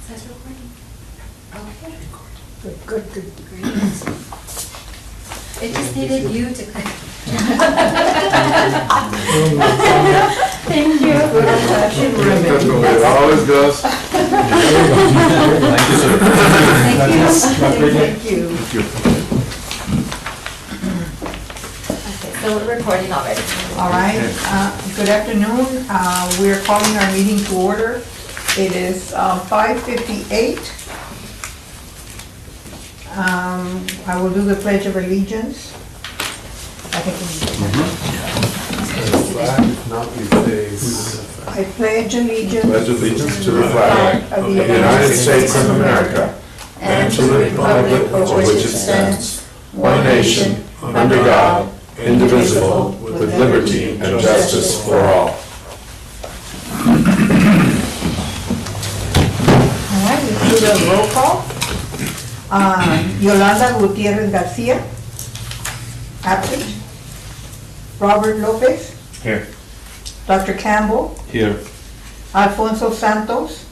Says recording. Okay. Good. Great. It just needed you to click. Thank you. That's the way it always goes. Thank you, sir. Thank you. Thank you. Okay, so we're recording already. All right, good afternoon. We're calling our meeting to order. It is 5:58. I will do the Pledge of Allegiance. I think we I pledge allegiance Pledge allegiance to the flag of of the United States of America and to the republic for which it stands, one nation, under God, indivisible, with liberty and justice for all. All right, let's do the roll call. Yolanda Gutierrez Garcia, absent. Robert Lopez, Here. Dr. Campbell, Here. Alfonso Santos,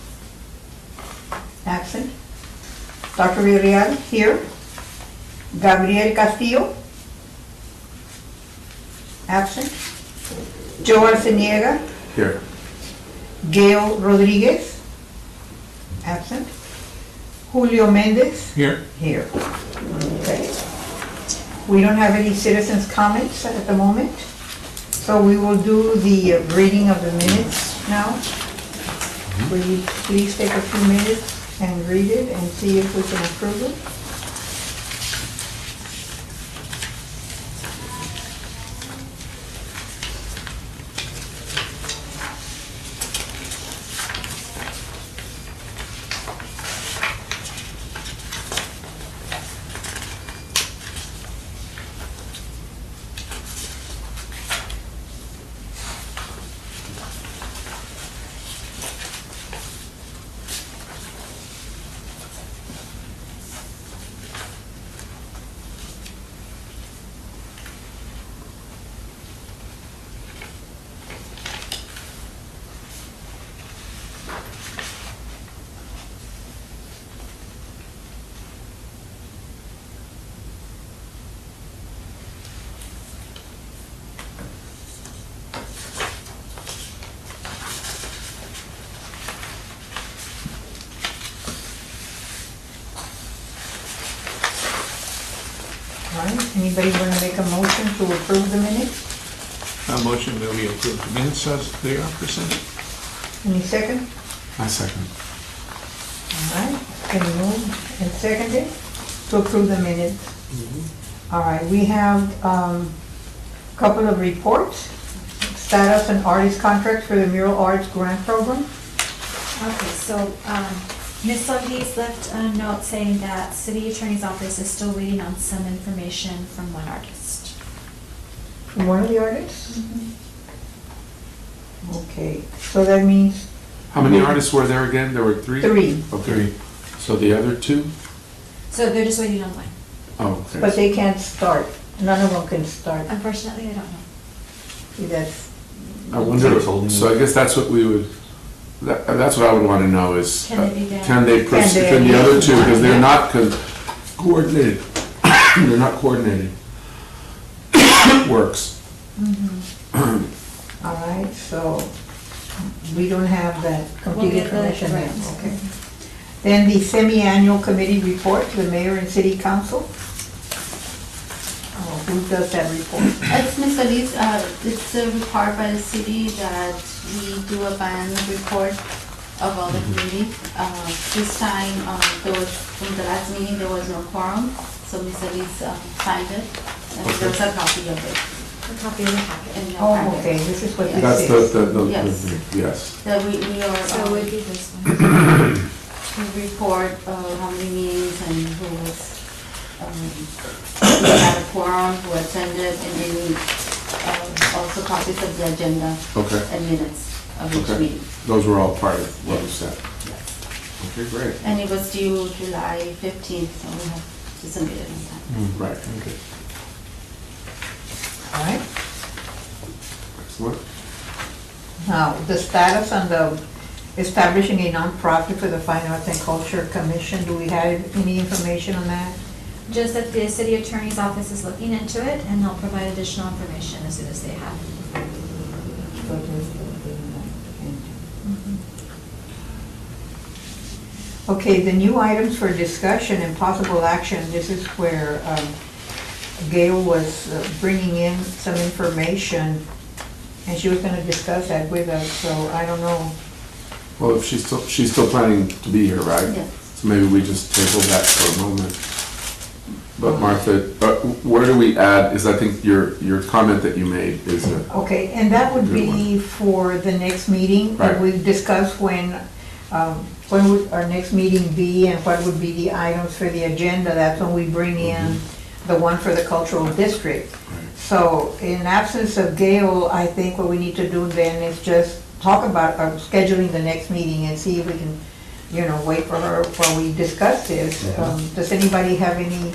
absent. Dr. Villarreal, here. Gabriel Castillo, absent. Joe Arceniega, Here. Gail Rodriguez, absent. Julio Mendez, Here. here. Okay. We don't have any citizens' comments at the moment, so we will do the reading of the minutes now. Will you please take a few minutes and read it and see if we can approve it? All right, anybody want to make a motion to approve the minutes? A motion that we approve the minutes as they are presented. Any second? I second. All right, can move and seconded to approve the minutes. All right, we have a couple of reports. Status and artist contracts for the Mural Arts Grant Program. Okay, so Ms. Solis left a note saying that city attorney's office is still waiting on some information from one artist. From one of the artists? Okay, so that means How many artists were there again? There were three? three, Oh, three. So the other two? So they're just waiting on one. Oh, okay. but they can't start. None of them can start. Unfortunately, I don't know. See, that's, I wonder, so I guess that's what we would, that's what I would want to know is, Can they be there? can they, Can they- can the other two, because they're not coordinated, they're not coordinated. Works. all right, so we don't have that We'll complete get the information yet. correct. Okay. Then the semi-annual committee report to the mayor and city council. Oh, who does that report? It's Ms. Solis, it's a report by the city that we do a biannual report of all the committees. This time, there was, from the last meeting, there was no quorum, so Ms. Solis signed it, and there's a copy of it A copy of the packet. in your Oh, packet. okay, this is what Yes. That's this is. Yes. yes. That we are, So it would be this one. to report how many meetings and who was, who had a quorum, who attended, and any, also copies of the agenda Okay, and minutes of each Okay. meeting. those were all part of what you said. Okay, great. And it was due July 15th, so we have to submit it on time. Right, okay. All right, Excellent. now, the status on the establishing a nonprofit for the Fine Arts and Culture Commission. Do we have any information on that? Just that the city attorney's office is looking into it, and they'll provide additional information as soon as they have. Okay, the new items for discussion and possible action, this is where Gail was bringing in some information, and she was gonna discuss that with us, so I don't know. Well, if she's still planning to be here, right? Yes. So maybe we just table that for a moment. But Martha, where do we add, is I think your comment that you made is a, Okay, and that would be for the next meeting, Right. and we've discussed when would our next meeting be and what would be the items for the agenda. That's when we bring in the one for the cultural district. So in absence of Gail, I think what we need to do then is just talk about scheduling the next meeting and see if we can, wait for her while we discuss this. Does anybody have any,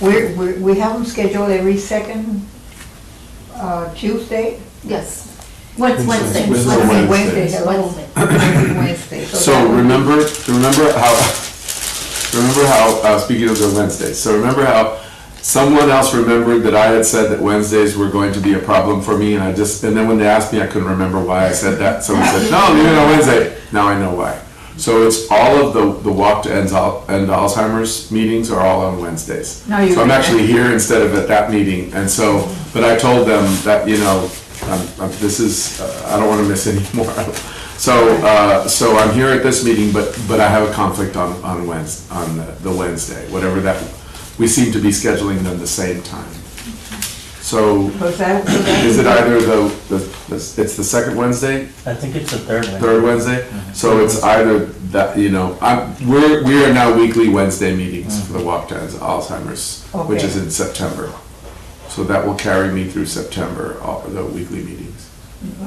we have them scheduled every second Tuesday? Yes. Wednesday. Wednesday. Hello. Wednesday. Wednesday. so that would- remember how, speaking of the Wednesdays, so remember how someone else remembered that I had said that Wednesdays were going to be a problem for me, and then when they asked me, I couldn't remember why I said that, so we said, no, leave it on Wednesday. Now I know why. So it's all of the Walk to End Alzheimer's meetings are all on Wednesdays. No, you So I'm can't. actually here instead of at that meeting, and so, but I told them that, this is, I don't want to miss any more. So I'm here at this meeting, but I have a conflict on the Wednesday, whatever that, we seem to be scheduling them the same time. So Was that- is it either it's the second Wednesday, I think it's the third one. third Wednesday? So it's either that, we are now weekly Wednesday meetings for the Walk to End Alzheimer's, which Okay. is in September. So that will carry me through September, the weekly meetings.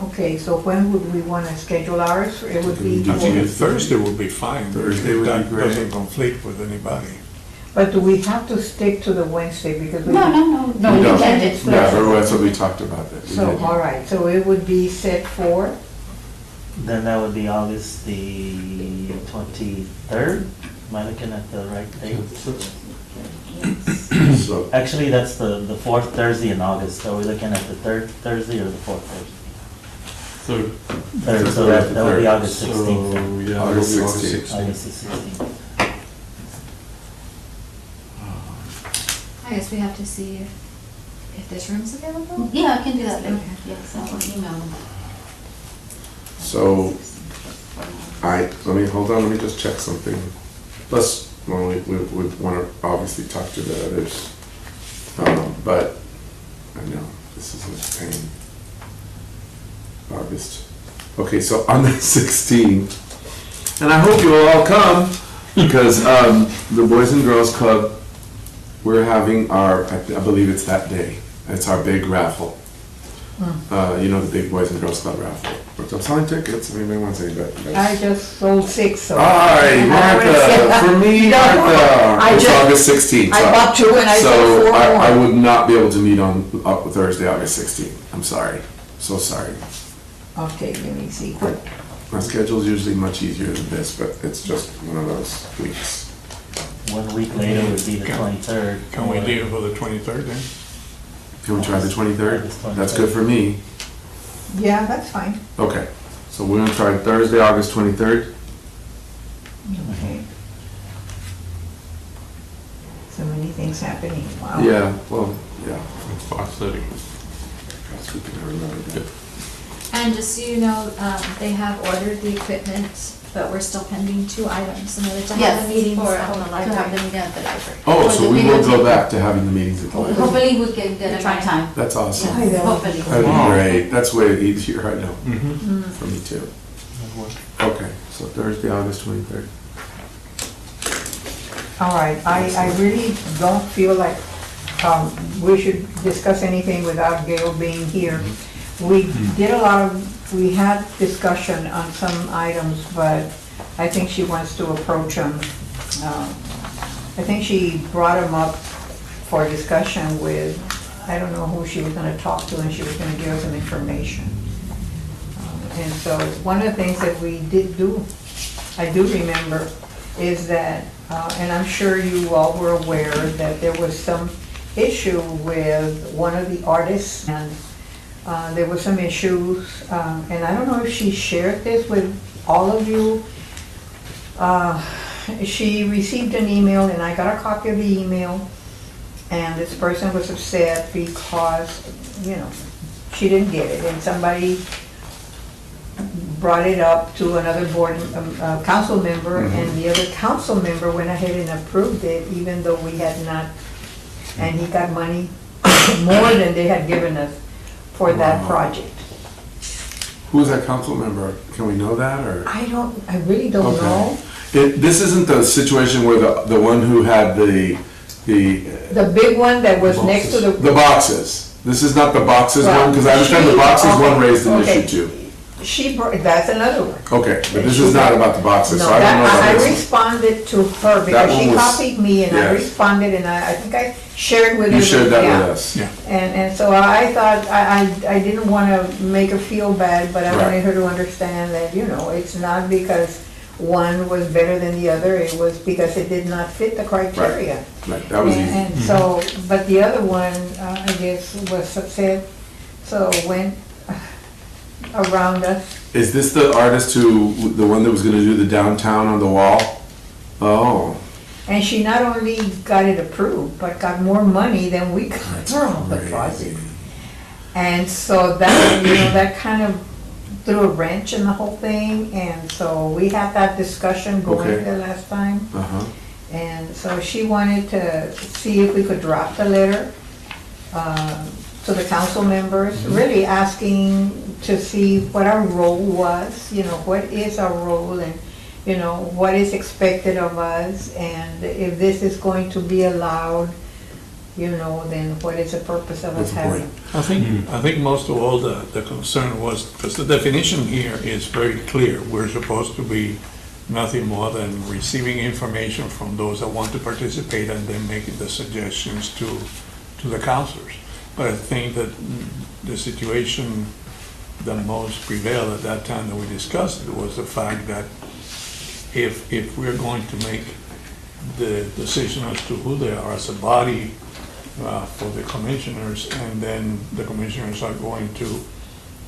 Okay, so when would we want to schedule ours? It would be, Did I think you- Thursday will be fine. Thursday if would be that great. doesn't conflict with anybody. but do we have to stick to the Wednesday because we? No, No, We you don't. can't, it's Yeah, flexible. that's what we talked about. That we So, did. all right, so it would be set for, Then that would be August the 23rd. Am I looking at the right date? So, Actually, that's the fourth Thursday in August. Are we looking at the third Thursday or the fourth Thursday? Third, so that would be August 16th. yeah, August 16th. August the 16th. I guess we have to see if this room's available. Yeah, I can do that later. Okay. Yes, I will email them. So, let me just check something. Plus, well, we want to obviously talk to the others. But, I know, this is a pain. August. Okay, so on the 16th, and I hope you will all come, because the Boys and Girls Club, we're having I believe it's that day, it's our big raffle. The big Boys and Girls Club raffle. I'm selling tickets, if anybody wants any, but. I just sold 6, so. All right, Martha, for me, No, Martha, I it's just- August 16th. I bought 2 and I sold 4 So I more. would not be able to meet on Thursday, August 16th. I'm sorry, so sorry. Okay, let me see. My schedule's usually much easier than this, but it's just one of those weeks. 1 week later would be the 23rd. Can we leave it for the 23rd then? Can we try the 23rd? August 23rd. That's good for me. Yeah, that's fine. Okay, so we're gonna try Thursday, August 23rd. Okay. So many things happening, wow. Yeah, well, yeah. It's 5:30. That's we can remember that. And just so you know, they have ordered the equipment, but we're still pending 2 items in order to have Yes, the meetings for, at the to have library. the meeting at the library. Oh, For so the we will video go tape. back to having the meetings at the library. Hopefully we can get it on time. That's awesome. Hi there. Hopefully. That'd be great. That's way easier, I know, Mm-hmm. for me too. Okay, so Thursday, August 23rd. All right, I really don't feel like we should discuss anything without Gail being here. We did we had discussion on some items, but I think she wants to approach them. I think she brought them up for discussion with, I don't know who she was gonna talk to, and she was gonna give us some information. And so one of the things that we did do, I do remember, is that, and I'm sure you all were aware that there was some issue with one of the artists, and there were some issues, and I don't know if she shared this with all of you. She received an email, and I got a copy of the email, and this person was upset because, you know, she didn't get it, and somebody brought it up to another board, council member, and the other council member went ahead and approved it, even though we had not, and he got money more than they had given us for that project. Who's that council member? Can we know that, or? I really don't Okay. know. This isn't the situation where the one who had the The big one that was next to the. boxes. This is not the boxes Well, one, because I understand the she- boxes one okay, raised an okay. issue too. That's another one. Okay, but this is not about the boxes, No, so I don't know I about this one. responded to her That because she one was- copied me and I yes. responded, and I think I shared with her. You shared that yeah. with us. Yeah. And so I thought, I didn't want to make her feel bad, but I Right. wanted her to understand that, you know, it's not because one was better than the other, it was because it did not fit the criteria. Right, that was easy. And so, but the other one, I guess, was upset, so went around us. Is this the artist the one that was gonna do the downtown on the wall? Oh, And she not only got it approved, but got more money than we got from the project. And so that, you know, that kind of threw a wrench in the whole thing, and so we had that discussion going Okay. the last time. uh-huh. And so she wanted to see if we could draft a letter to the council members, really asking to see what our role was, you know, what is our role, and, you know, what is expected of us, and if this is going to be allowed, you know, then what is the purpose of What's us the having? point? I think most of all the concern was, because the definition here is very clear. We're supposed to be nothing more than receiving information from those that want to participate and then making the suggestions to the councilors. But I think that the situation that most prevailed at that time that we discussed it was the fact that if we're going to make the decision as to who they are as a body for the commissioners, and then the commissioners are going to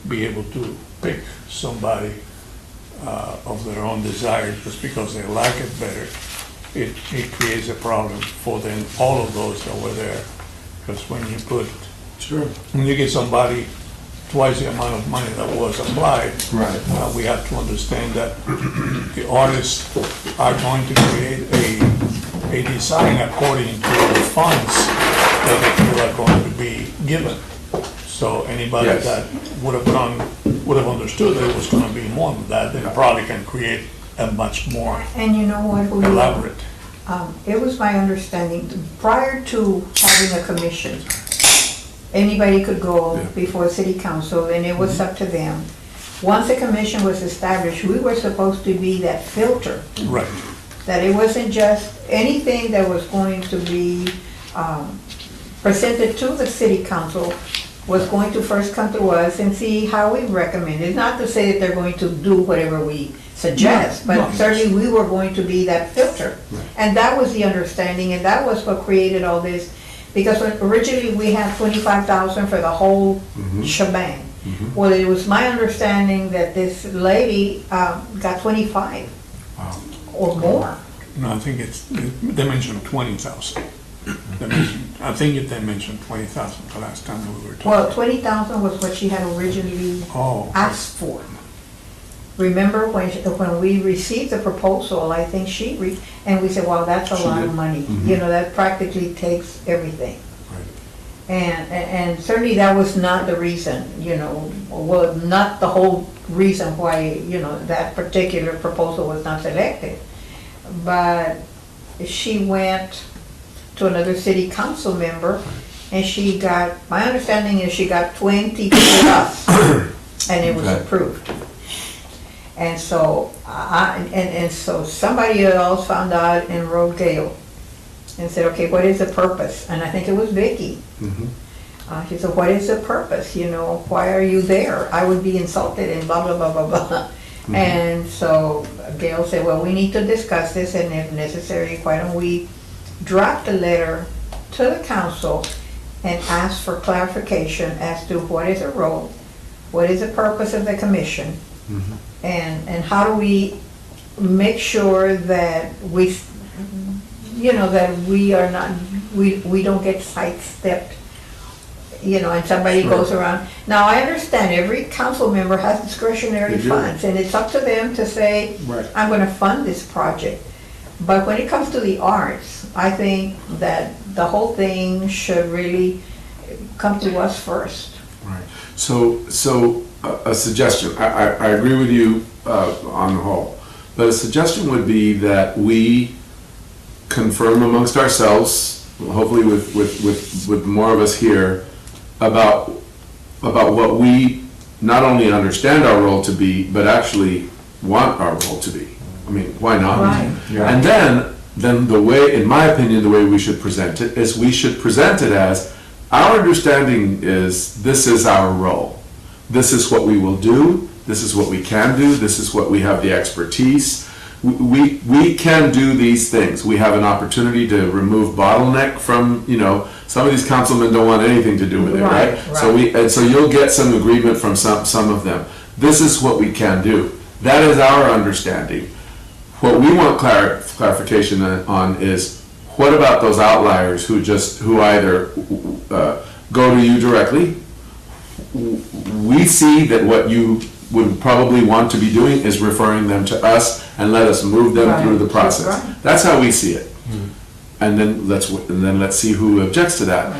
be able to pick somebody of their own desire just because they like it better, it creates a problem for then all of those that were there. Because Sure. when you get somebody twice the amount of money that was applied, Right. we have to understand that the artists are going to create a design according to the funds that they feel are going to be given. So anybody Yes. that would have understood that it was gonna be more than that, then probably can create a much more And you know what, Julio? elaborate. It was my understanding, prior to having a commission, anybody could go Yeah. before city council, and it was up to them. Once a commission was established, we were supposed to be that filter, Right. that it wasn't just anything that was going to be presented to the city council was going to first come to us and see how we recommend. It's not to say that they're going to do whatever we suggest, No, but no. certainly we were going to be that filter. Right. And that was the understanding, and that was what created all this, because when originally we had 25,000 for the whole Mhm. shebang. Mhm. Well, it was my understanding that this lady got 25 Wow. or more. No, I think they mentioned 20,000. I think they mentioned 20,000 the last time we were talking. Well, 20,000 was what she had originally Oh, okay. asked for. Remember when we received the proposal, I think and we said, well, that's a She lot did. of money. Mhm. You know, that practically takes everything. Right. And certainly that was not the reason, you know, well, not the whole reason why, you know, that particular proposal was not selected. But she went to another city council member, and she got, my understanding is she got 20 plus, and it was Okay. approved. And so, so somebody else found out and wrote Gail and said, okay, what is the purpose? And I think it was Vicky. Mhm. She said, what is the purpose, why are you there? I would be insulted and blah, blah, blah, blah, blah. And so Gail said, well, we need to discuss this, and if necessary, why don't we draft a letter to the council and ask for clarification as to what is the role, what is the purpose of the commission, and how do we make sure that we, that we are not, we don't get sidestepped, and somebody goes around. Now, I understand every council member has discretionary They do. funds, and it's up to them to say, Right. I'm gonna fund this project. But when it comes to the arts, I think that the whole thing should really come to us first. Right. So a suggestion, I agree with you on the whole, but a suggestion would be that we confirm amongst ourselves, hopefully with more of us here, about what we not only understand our role to be, but actually want our role to be. I mean, why not? Right. Yeah. And then the way, in my opinion, the way we should present it is we should present it as, our understanding is this is our role. This is what we will do. This is what we can do. This is what we have the expertise. We can do these things. We have an opportunity to remove bottleneck from, some of these councilmen don't want anything to do with it, right? So you'll get some agreement from some of them. This is what we can do. That is our understanding. What we want clarification on is, what about those outliers who either go to you directly? We see that what you would probably want to be doing is referring them to us and let us move them through the process. Right. That's how we see it. And then let's see who objects to that.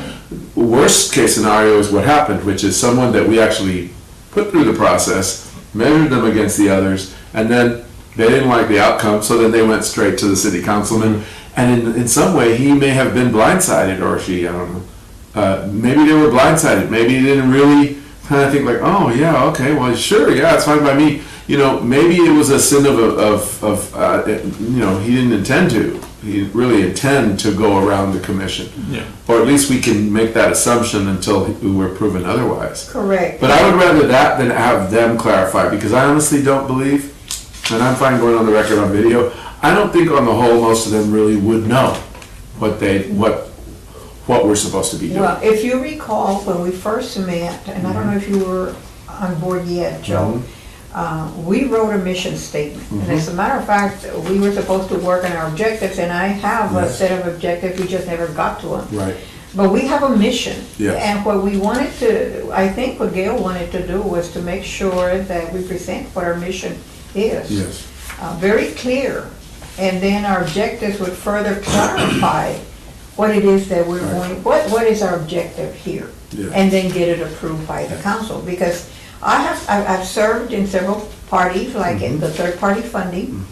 Worst case scenario is what happened, which is someone that we actually put through the process, measured them against the others, and then they didn't like the outcome, so then they went straight to the city councilman. And in some way, he may have been blindsided, or she, I don't know. Maybe they were blindsided. Maybe they didn't really kind of think like, oh yeah, okay, well sure, yeah, it's fine by me. Maybe it was a sin he didn't intend to. He didn't really intend to go around the commission. Yeah. Or at least we can make that assumption until we're proven otherwise. Correct. But I would rather that than have them clarify, because I honestly don't believe, and I'm fine going on the record on video, I don't think on the whole most of them really would know what we're supposed to be doing. Well, if you recall, when we first met, and I don't know if you were on board yet, Joe, we wrote a mission statement. And as a matter of fact, we were supposed to work on our objectives, and I have a set of objectives, we just never got to them. Right. But we have a mission. Yes. And what we wanted to, I think what Gail wanted to do was to make sure that we present what our mission is. Yes. Very clear. And then our objectives would further clarify what it is that we're going, what is our objective here? Yeah. And then get it approved by the council. Because I've served in several parties, like in the third-party funding,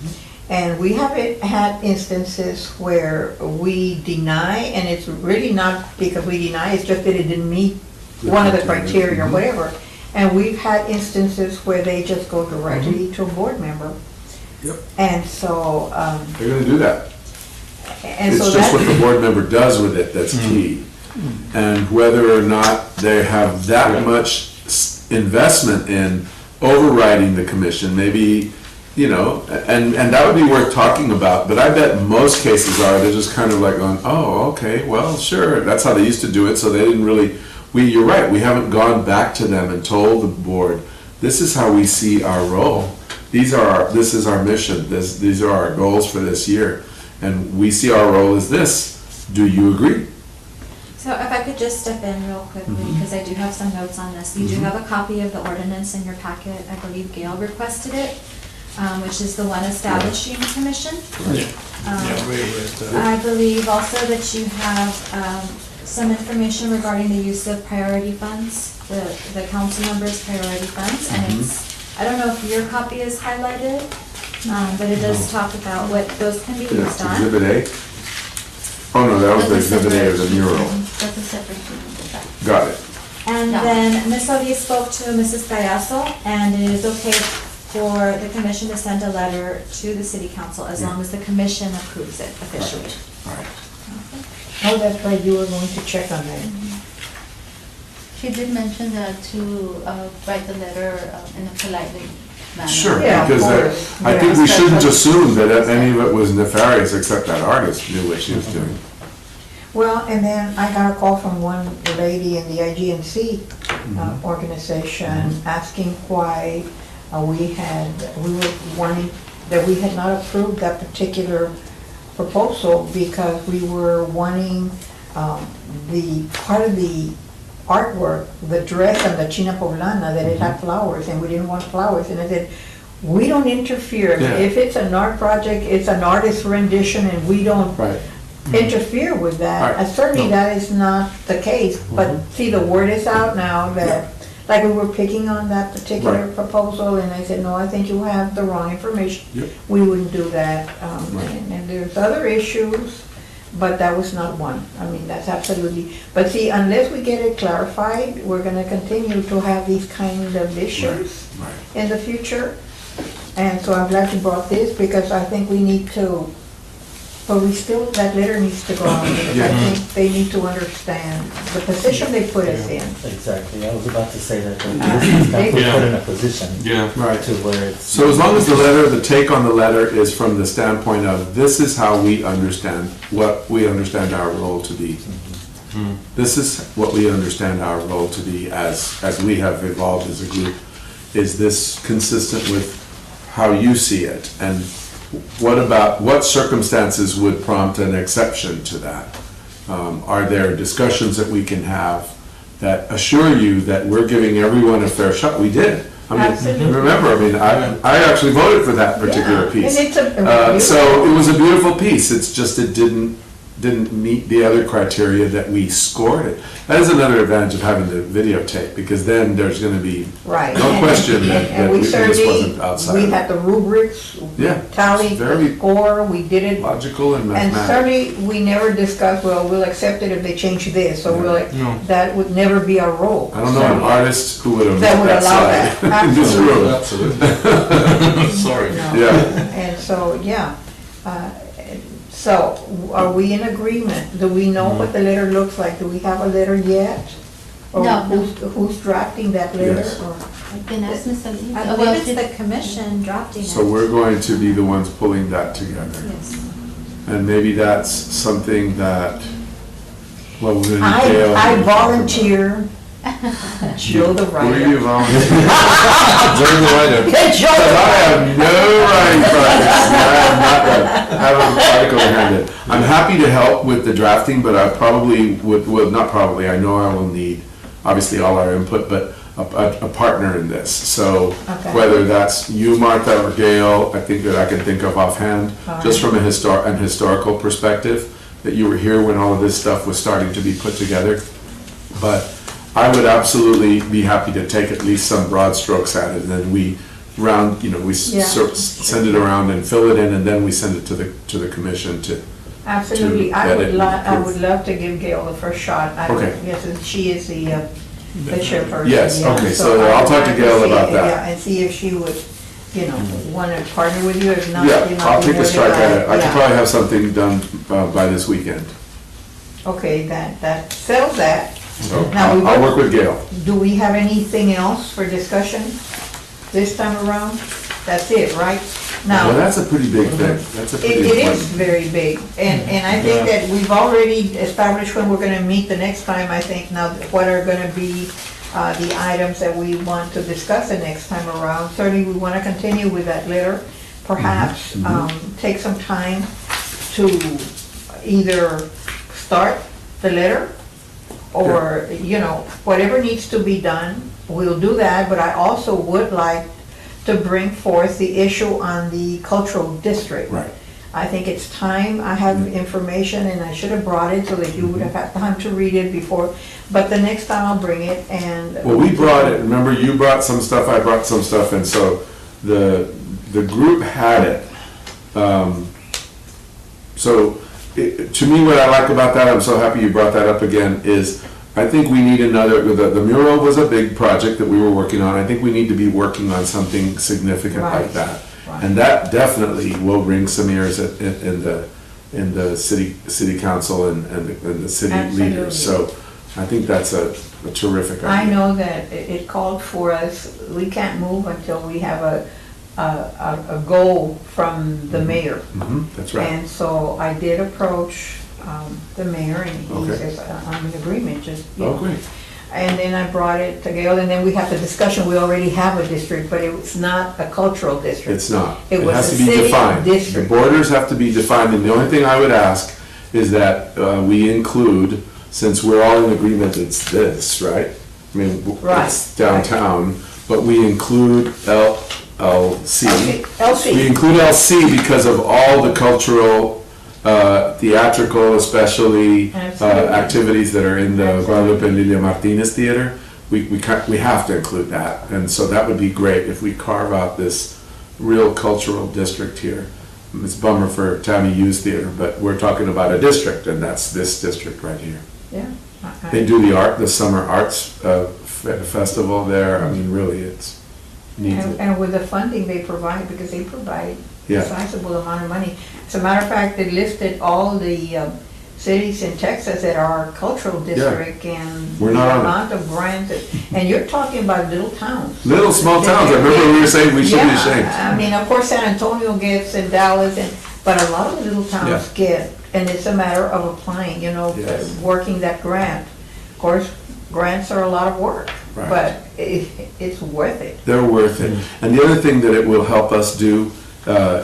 and we have had instances where we deny, and it's really not because we deny, it's just that it didn't meet one of the criteria or whatever. And we've had instances where they just go directly to a board member. Yep. And so, They're going to do that. and It's so just what that, the board member does with it that's key. And whether or not they have that much investment in overriding the commission, maybe, and that would be worth talking about, but I bet most cases they're just kind of like going, oh, okay, well, sure, that's how they used to do it, so they didn't really, you're right, we haven't gone back to them and told the board, this is how we see our role. This is our mission, these are our goals for this year, and we see our role as this. Do you agree? So if I could just step in real quickly, because I do have some notes on this. You do have a copy of the ordinance in your packet. I believe Gail requested it, which is the one establishing the commission. I believe also that you have some information regarding the use of priority funds, the council members' priority funds, and it's, I don't know if your copy is highlighted, but it does talk about what those can be used on. Exhibit A? Oh, no, that was the exhibit A of the mural. That's a separate thing. Got it. And Yeah. then Ms. Solis spoke to Mrs. Gallaso, and it is okay for the commission to send a letter to the city council as long as the commission approves it officially. All right. oh, that's right, you were going to check on that. Okay. Yeah. And then Ms. Solis spoke to Mrs. Gallaso, and it is okay for the commission to send a letter to the city council as long as the commission approves it officially. All right. Okay. Oh, that's right, you were going to check on that. She did mention that to write the letter in a polite manner. Sure, Yeah, of because course. I think Yeah. we shouldn't assume that any of it was nefarious, except that artist knew what she was doing. Well, and then I got a call from one lady in the IGNC organization asking why we were wanting, that we had not approved that particular proposal because we were wanting the part of the artwork, the dress and the china poblana, that it had flowers, and we didn't want flowers. And I said, we don't interfere. Yeah. If it's an art project, it's an artist's rendition, and we don't Right. interfere with that. Right. Certainly No. that is not the case, but see, the word is out now that, like, we were picking on that particular Right. proposal, and I said, no, I think you have the wrong information. Yep. We wouldn't do that. Right. And there's other issues, but that was not one. I mean, that's absolutely, but see, unless we get it clarified, we're gonna continue to have these kind of issues Right. in the future. And so I'm glad you brought this, because I think we need to, but we still, that letter needs to go out, because I Yeah. think they need to understand the position they put us in. Exactly, I was about to say that, they- we're put in a position Yeah. Right. to where it's. So as long as the letter, the take on the letter is from the standpoint of, this is how we understand, what we understand our role to be. This is what we understand our role to be as we have evolved as a group. Is this consistent with how you see it? And what circumstances would prompt an exception to that? Are there discussions that we can have that assure you that we're giving everyone a fair shot? We did. I mean, Absolutely. remember, I mean, I actually voted for that particular Yeah, piece. and it's a- So it was a beautiful piece, it's just it didn't meet the other criteria that we scored it. That is another advantage of having the videotape, because then there's gonna be Right. no question that And we this certainly, wasn't outside. we had the rubrics, Yeah, tallied the very score, we did it. logical and And mathematical. certainly, we never discussed, well, we'll accept it if they change this, so we're like, No. that would never be our role. I don't know an artist who would have That let would that allow that. slide in this room. Sorry. No. Yeah. And so, yeah, so are we in agreement? Do we know what the letter looks like? Do we have a letter yet? Or No. who's drafting that letter? Yes. Or- I can ask Ms. Solis. I Well, believe it's she- the commission drafting it. So we're going to be the ones pulling that together. Yes. And maybe that's something that, well, we're gonna need Gail. I volunteer, Joe the Who are writer. you volunteering? During the writer. Joe Because the I writer. have no writing projects. I have an article in hand. I'm happy to help with the drafting, but I probably would, well, not probably, I know I will need, obviously, all our input, but a partner in this. So Okay. whether that's you, Martha, or Gail, I think that I can think of offhand, All just right. from an historical perspective, that you were here when all of this stuff was starting to be put together. But I would absolutely be happy to take at least some broad strokes at it, and then we round, we Yeah. send it around and fill it in, and then we send it to the commission to, Absolutely, to I get would it I approved. would love to give Gail the first shot. Okay. Yes, she is the chairperson. Yes, yeah. okay, so I'll talk to I'd Gail see- about that. Yeah, and see if she would, want to partner with you, if not, yeah, I'll be take a more strike at it. I could yeah. probably have something done by this weekend, Okay, that settles that. so Now, we I'll will- work with Gail. Do we have anything else for discussion this time around? That's it, right? Well, Now, that's a pretty big thing, that's a it pretty is important. very big, and I think that we've already established when we're gonna meet the next time, I think, now, what are gonna be the items that we want to discuss the next time around. Certainly, we wanna continue with that letter, perhaps, take some time to either start the letter, or, whatever needs to be done, we'll do that, but I also would like to bring forth the issue on the cultural district. Right. I think it's time, I have information, and I should have brought it so that you would have had time to read it before, but the next time I'll bring it, and. Well, we brought it, remember you brought some stuff, I brought some stuff, and so the group had it. To me, what I like about that, I'm so happy you brought that up again, is I think we need another, the mural was a big project that we were working on. I think we need to be working on something significant like Right. that. Right. And that definitely will ring some ears in the city council and the city Absolutely. leaders. So I think that's a terrific idea. I know that it called for us, we can't move until we have a goal from the mayor. That's right. And so I did approach the mayor, and he Okay. says, I'm in agreement, just, you know. Oh, great. And then I brought it to Gail, and then we have the discussion, we already have a district, but it's not a cultural district. It's not. It was has a to be city defined. district. The borders have to be defined, and the only thing I would ask is that we include, since we're all in agreement it's this, right? I mean, Right. it's downtown, but we include LLC. LC. We include LC because of all the cultural, theatrical especially, Absolutely. activities that are in the Absolutely. Guadalupe and Lilia Martinez Theater. We have to include that, and so that would be great if we carve out this real cultural district here. It's a bummer for Tammy Hughes Theater, but we're talking about a district, and that's this district right here. Yeah. They do the summer arts festival there. I mean, really, it's needs it. And with the funding they provide, because they provide a Yeah. sizable amount of money. As a matter of fact, they listed all the cities in Texas that are cultural district and We're the not on it. amount of grants, and you're talking about little towns. Little small towns. I remember we were saying we should be ashamed. Yeah, I mean, of course, San Antonio gets, and Dallas, but a lot of the little towns get, and it's a matter of applying, you know, Yes. working that grant. Of course, grants are a lot of work, Right. but it's worth it. They're worth it. And the other thing that it will help us do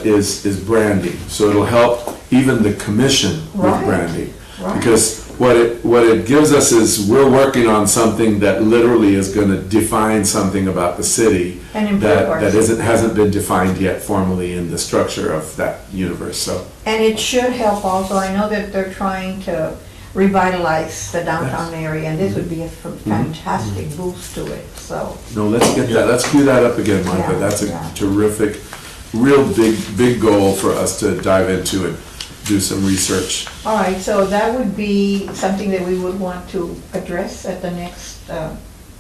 is branding. So it'll help even the commission with Right. branding. Right. Because what it gives us is we're working on something that literally is going to define something about the city And improve our that city. hasn't been defined yet formally in the structure of that universe. So And it should help also, I know that they're trying to revitalize the downtown area, and this would be a fantastic boost to it, so. no, let's get that. Let's cue that up again, Martha. Yeah, That's a yeah. terrific, real big goal for us to dive into and do some research. All right, so that would be something that we would want to address at the next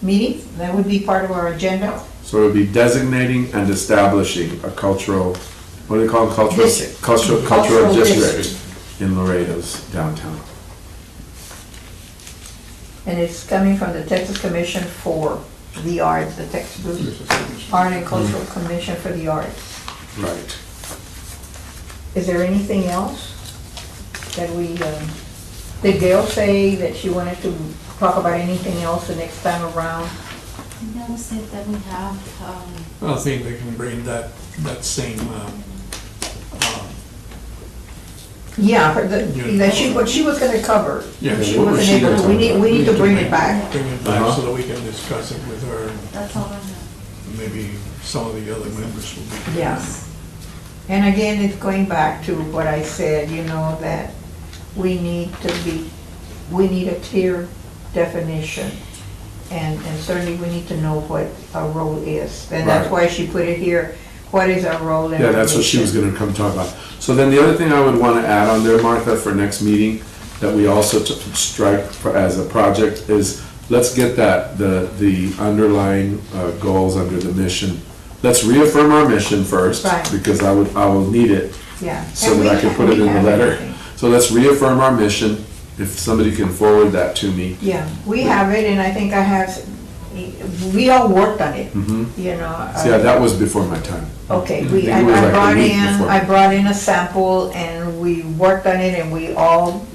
meeting. That would be part of our agenda. So it would be designating and establishing a cultural, what do they call it? Cultural, District. cultural Cultural district district. in Laredo's downtown. And it's coming from the Texas Commission for the Arts, the Texas Art and Cultural Commission for the Arts. Right. Is there anything else that we, did Gail say that she wanted to talk about anything else the next time around? That was it that we have, I think they can bring that same, Yeah, what she was gonna cover. Yeah, She what was wasn't she able gonna to, we talk need to bring it back. bring it back Uh-huh. so that we can discuss it with her, and that's all I have. maybe some of the other members will be. Yeah. And again, it's going back to what I said, you know, that we need a clear definition. And certainly we need to know what our role is. And that's Right. why she put it here, what is our role in Yeah, our that's what she was mission? gonna come talk about. So then the other thing I would wanna add on there, Martha, for next meeting, that we also strike as a project is, let's get the underlying goals under the mission. Let's reaffirm our mission first, Right. because I will need it Yeah. so And that I we can have- put it we in the have letter. everything. So let's reaffirm our mission, if somebody can forward that to me. Yeah, we have it, and I think we all worked on it, Mhm. you know. See, yeah, that was before my time. Okay, I think it was like a week before. I brought in a sample, and we worked on it, and we all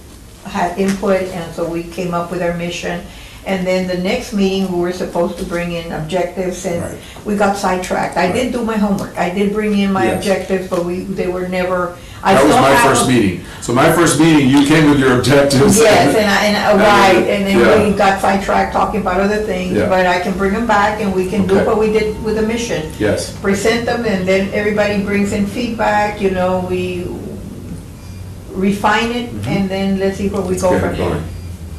had input, and so we came up with our mission. And then the next meeting, we were supposed to bring in objectives, and Right. we got sidetracked. I did do my homework, I did bring in my Yes. objectives, but they were never, I That was still my have first them. meeting. So my first meeting, you came with your objectives. Yes, right, and then we Yeah. got sidetracked talking about other things, Yeah. but I can bring them back, and we can do Okay. what we did with the mission. Yes, Present them, and then everybody brings in feedback, you know, we refine it, and then let's see where we let's go get from it there. going.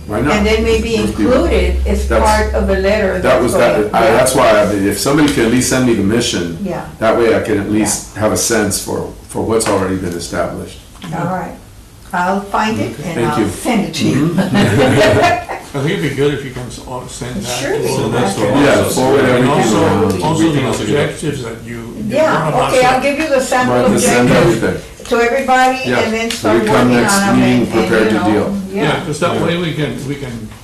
Why not? And then maybe Let's do it. include it as That's- part of the letter. That was, that's why, if somebody can at least send me the mission, Yeah, that way I can at least have a sense for what's already been established. all right. I'll find it, and Thank I'll you. send it to you. I think it'd be good if you can send that. Sure. to So us. that's what- Yeah, forward And everything also, around. also We can the also do that. objectives that you. Yeah, okay, I'll give you the sample Martha, send objectives everything. to everybody Yeah. and then So start we working come on next them meeting and, prepared you to know, deal. Yeah, because that way we can,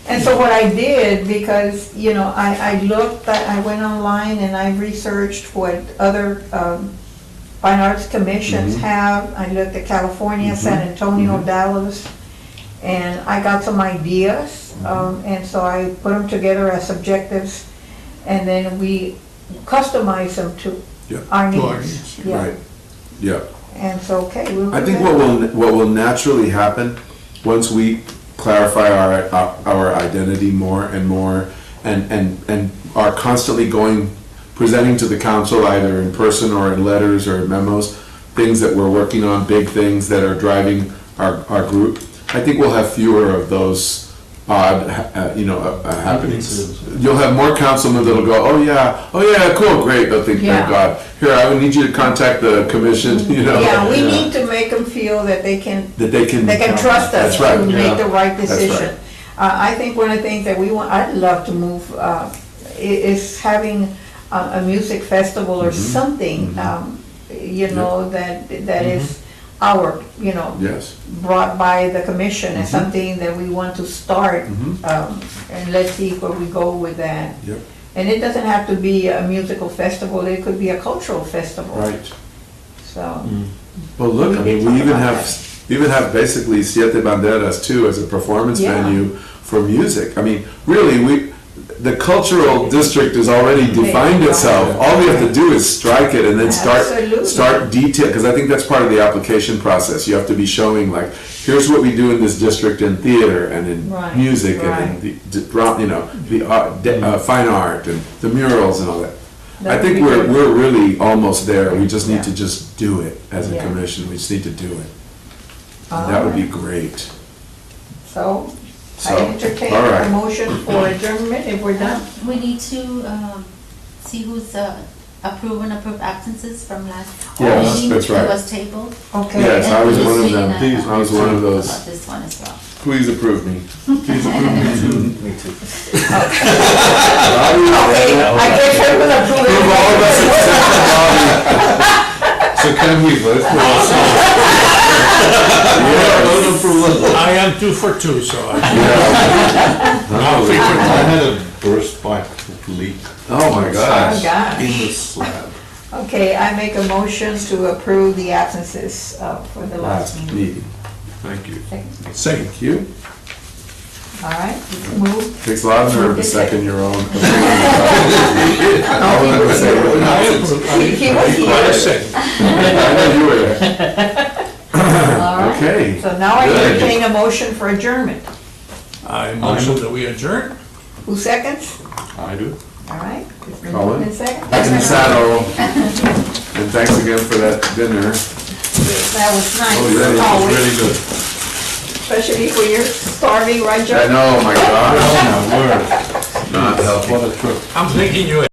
And so what I did, because, you know, I looked, I went online and I researched what other fine arts commissions Mhm. have. I looked at California, San Mhm. Antonio, Mhm. Dallas, and I got some ideas. And so I put them together as objectives, and then we customize them to Yeah. our To our needs. needs, Yeah. Right, yeah. And so, okay, we'll I do think that. what will naturally happen, once we clarify our identity more and more, and are constantly presenting to the council either in person or in letters or memos, things that we're working on, big things that are driving our group, I think we'll have fewer of those odd, happenings. You'll have more councilmen that'll go, oh yeah, cool, great, they'll think, thank Yeah. God. Here, I would need you to contact the commission, you know. Yeah, we need to make them feel that they can That they can. trust us That's to right. make the right That's decision. right. I think one of the things that I'd love to move, is having a music festival or Mhm. something, you know, that is our, you know, Yes. brought by the commission and Mhm. something that we want to start, Mhm. and let's see where we go with that. Yep. And it doesn't have to be a musical festival, it could be a cultural festival, Right. so. Well, look, I mean, we even have basically Siete Banderas too as a performance Yeah. venue for music. I mean, really, the cultural district has already defined itself. All we have to do is strike it and then Absolutely. start detail, because I think that's part of the application process. You have to be showing like, here's what we do in this district in theater and in Right, music and right. in the fine art and the murals and all that. I That think would be good. we're really almost there. We just need to Yeah. just do it as a Yeah. commission. We just need to do it. And that would be great. So, I So, entertain all a right. motion for adjournment if we're done. We need to see who's approved absences from last Yes, meeting. that's right. It was tabled. Okay. Yes, I was And one of we'll them. see, I was one of those. About this one as well. Please approve me. Please approve me too. Me too. Okay, I guess we're gonna approve Approve all of us it. except Bobby. So can we vote? I am 2 for 2, so I. I had a burst pipe leak Oh my Oh, gosh. gosh. in the slab. Okay, I make a motion to approve the absences for the last Last meeting. meeting. Thank you. Second. Thank you. All right, move. Takes a lot of nerve to second your own. I approve. He was I here. second. I know you were there. All right. Okay. So now I Good. entertain a motion for adjournment. I motion that we adjourn. Who seconds? I do. All right. It's been Colin? moved and seconded. Back in the saddle. And thanks again for that dinner. That was nice. Oh, yeah, it was Always. Really good. Especially when you're starving, right, Joe? I know, my gosh. Oh my word. Not healthy. What a trip. I'm thinking you